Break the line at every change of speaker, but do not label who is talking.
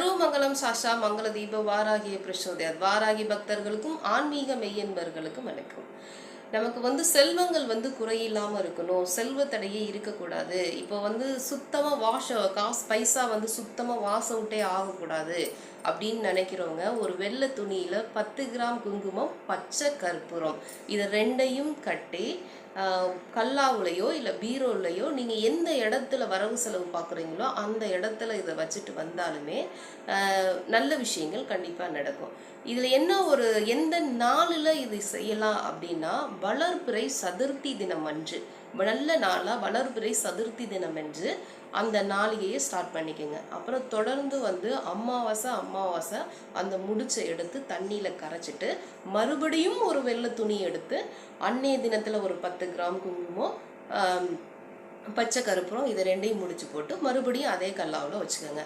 மங்களம் சாஷா மங்கள தீப வாராகிய பிரசோதயாத். வாராகி பக்தர்களுக்கும் ஆன்மீக மெய்யன்பர்களுக்கும் வணக்கம். நமக்கு செல்வங்கள் குறையில்லாம இருக்கணும், செல்வ தடையே இருக்கக்கூடாது. இப்போ சுத்தமா காசு பைசா சுத்தமா வாசம் விட்டே ஆகக்கூடாது அப்படின்னு நினைக்கிறவங்க ஒரு வெள்ளை துணியில 10 கிராம் குங்குமம், பச்சை கற்பூரம் இதை ரெண்டையும் கட்டி கல்லாவுலையோ இல்லை பீரோலையோ நீங்கள் எந்த இடத்துல வரவு செலவு பார்க்குறீங்களோ அந்த இடத்துல இதை வச்சுட்டு வந்தாலுமே நல்ல விஷயங்கள் கண்டிப்பாக நடக்கும். இதில் என்ன எந்த நாளில் இது செய்யலாம் அப்படின்னா, வளர்பிறை சதுர்த்தி தினம் அன்று, நல்ல நாளாக வளர்பிறை சதுர்த்தி தினம் என்று அந்த நாளிகையை ஸ்டார்ட் பண்ணிக்கோங்க. அப்புறம் தொடர்ந்து அமாவாசை அந்த முடிச்சை எடுத்து தண்ணியில் கரைச்சிட்டு மறுபடியும் ஒரு வெள்ளை துணி எடுத்து அன்னைய தினத்தில் ஒரு 10 கிராம் குங்குமம், பச்சை கற்பூரம் இதை ரெண்டையும் முடிச்சு போட்டு மறுபடியும் அதே கல்லாவில் வச்சுக்கோங்க.